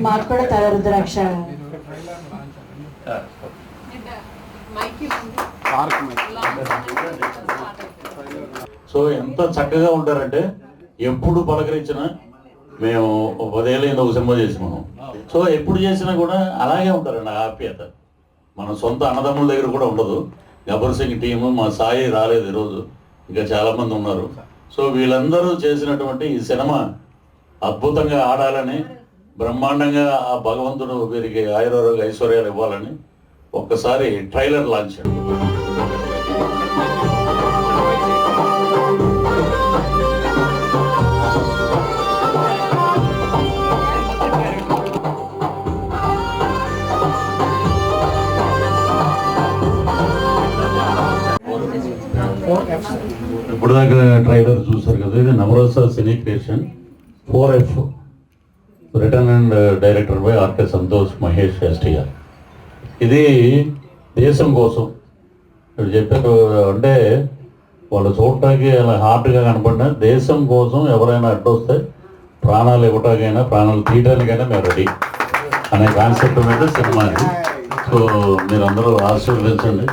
మాకు కూడా తల రుద్రాక్ష. సో ఎంత చక్కగా ఉంటారంటే ఎప్పుడు పలకరించినా మేము 10 ఏళ్ళ ఒక సినిమా చేసి మనం సో ఎప్పుడు చేసినా కూడా అలాగే ఉంటారండి. ఆప్యాయత మన సొంత అన్నదమ్ముల దగ్గర కూడా ఉండదు. గబ్బర్ సింగ్ టీము మా సాయి రాలేదు ఈరోజు, ఇంకా చాలామంది ఉన్నారు. సో వీళ్ళందరూ చేసినటువంటి ఈ సినిమా అద్భుతంగా ఆడాలని, బ్రహ్మాండంగా ఆ భగవంతుడు వీరికి ఆయురారోగ్య ఐశ్వర్యాలు ఇవ్వాలని ఒక్కసారి ట్రైలర్ లాంచ్ అండి. ఇప్పుడు దాకా ట్రైలర్ చూసారు కదా, ఇది Navarasa cine creation 4F return and director by RK Santosh Mahesh STR. ఇది దేశం కోసం ఇప్పుడు చెప్పారు అంటే వాళ్ళు చూడటానికి అలా హార్డ్గా కనపడినా దేశం కోసం ఎవరైనా అడ్డొస్తే ప్రాణాలు ఇవ్వటానికైనా ప్రాణాలు తీయడానికైనా మేము రెడీ అనే కాన్సెప్ట్ మీద సినిమా ఇది. సో మీరందరూ ఆశీర్వదించండి.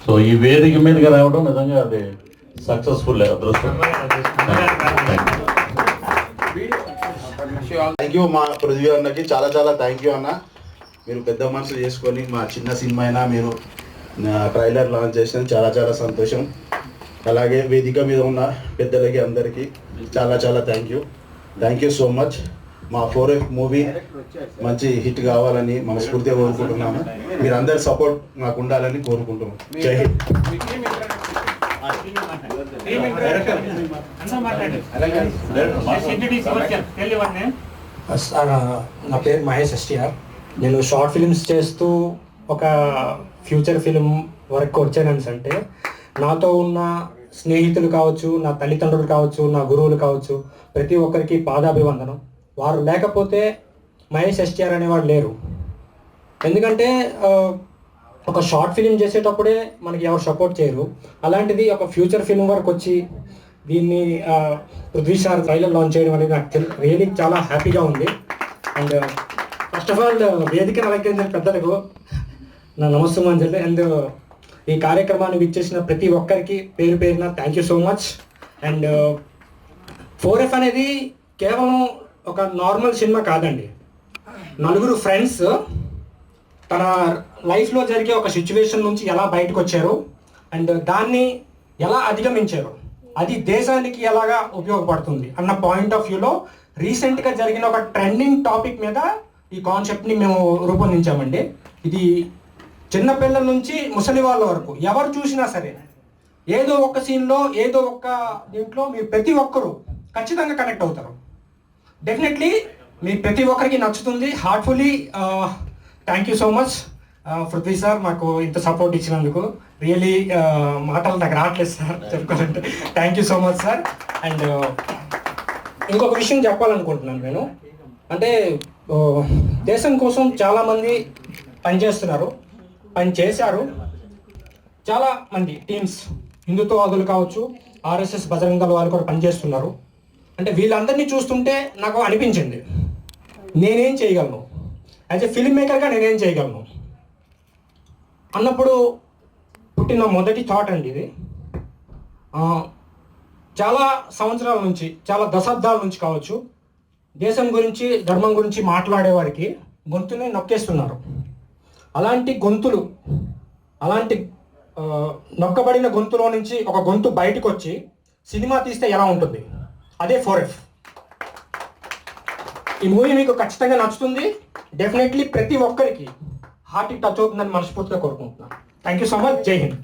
సో ఈ వేదిక మీదకి రావడం నిజంగా అది సక్సెస్ఫుల్ అదృష్టం. థ్యాంక్ యూ మా పృథ్వీ అన్నకి చాలా చాలా థ్యాంక్ యూ అన్న. మీరు పెద్ద మనసులు చేసుకొని మా చిన్న సినిమా అయినా మీరు ట్రైలర్ లాంచ్ చేసిన చాలా చాలా సంతోషం. అలాగే వేదిక మీద ఉన్న పెద్దలకి అందరికీ చాలా చాలా థ్యాంక్ యూ సో మచ్. మా 4F మూవీ మంచి హిట్ కావాలని మనస్ఫూర్తిగా కోరుకుంటున్నాము. మీరు అందరి సపోర్ట్ నాకు ఉండాలని కోరుకుంటున్నాం. జై హింద్. నా పేరు మహేష్ ఎస్టీఆర్. నేను షార్ట్ ఫిల్మ్స్ చేస్తూ ఒక ఫ్యూచర్ ఫిల్మ్ వరకు వచ్చానని అంటే నాతో ఉన్న స్నేహితులు కావచ్చు, నా తల్లిదండ్రులు కావచ్చు, నా గురువులు కావచ్చు, ప్రతి ఒక్కరికి పాదాభివందనం. వారు లేకపోతే మహేష్ ఎస్టీఆర్ అనేవాడు లేరు. ఎందుకంటే ఒక షార్ట్ ఫిలిం చేసేటప్పుడే మనకి ఎవరు సపోర్ట్ చేయరు. అలాంటిది ఒక ఫ్యూచర్ ఫిల్మ్ వరకు వచ్చి దీన్ని పృథ్వీ సార్ ట్రైలర్ లాంచ్ చేయడం అనేది నాకు రియలీ చాలా హ్యాపీగా ఉంది. అండ్ ఫస్ట్ ఆఫ్ ఆల్ వేదిక అలంకరించిన పెద్దలకు నా నమస్సుమాంజలి. అండ్ ఈ కార్యక్రమాన్ని విచ్చేసిన ప్రతి ఒక్కరికి పేరు పేరున thank you so much. And 4F అనేది కేవలం ఒక నార్మల్ సినిమా కాదండి. నలుగురు ఫ్రెండ్స్ తన లైఫ్లో జరిగే ఒక సిచ్యువేషన్ నుంచి ఎలా బయటకు వచ్చారు అండ్ దాన్ని ఎలా అధిగమించారు, అది దేశానికి ఎలాగా ఉపయోగపడుతుంది అన్న పాయింట్ ఆఫ్ వ్యూలో రీసెంట్గా జరిగిన ఒక ట్రెండింగ్ టాపిక్ మీద ఈ కాన్సెప్ట్ని మేము రూపొందించామండి. ఇది చిన్నపిల్లల నుంచి ముసలి వాళ్ళ వరకు ఎవరు చూసినా సరే ఏదో ఒక సీన్లో ఏదో ఒక దీంట్లో మీరు ప్రతి ఒక్కరూ ఖచ్చితంగా కనెక్ట్ అవుతారు. డెఫినెట్లీ మీ ప్రతి ఒక్కరికి నచ్చుతుంది. Heartfully thank you so much Prithvi sir, మాకు ఇంత సపోర్ట్ ఇచ్చినందుకు. రియలీ మాటలు నాకు రావట్లేదు సార్ చెప్పుకోవాలంటే. Thank you so much sir. And ఇంకొక విషయం చెప్పాలనుకుంటున్నాను నేను. అంటే దేశం కోసం చాలామంది పనిచేశారు. చాలామంది టీమ్స్, హిందుత్వవాదులు కావచ్చు, ఆర్ఎస్ఎస్ బజరంగ దళ వాళ్ళు కూడా పనిచేస్తున్నారు. అంటే వీళ్ళందరినీ చూస్తుంటే నాకు అనిపించింది నేనేం చేయగలను, యాజ్ ఎ ఫిల్మ్ మేకర్గా నేనేం చేయగలను అన్నప్పుడు పుట్టిన మొదటి థాట్ అండి ఇది. చాలా సంవత్సరాల నుంచి, చాలా దశాబ్దాల నుంచి కావచ్చు, దేశం గురించి, ధర్మం గురించి మాట్లాడే వారికి గొంతుని నొక్కేస్తున్నారు. అలాంటి గొంతులు, అలాంటి నొక్కబడిన గొంతులో నుంచి ఒక గొంతు బయటకు వచ్చి సినిమా తీస్తే ఎలా ఉంటుంది, అదే 4F. ఈ మూవీ మీకు ఖచ్చితంగా నచ్చుతుంది. డెఫినెట్లీ ప్రతి ఒక్కరికి హార్ట్కి టచ్ అవుతుందని మనస్ఫూర్తిగా కోరుకుంటున్నాను. Thank you so much. జై హింద్.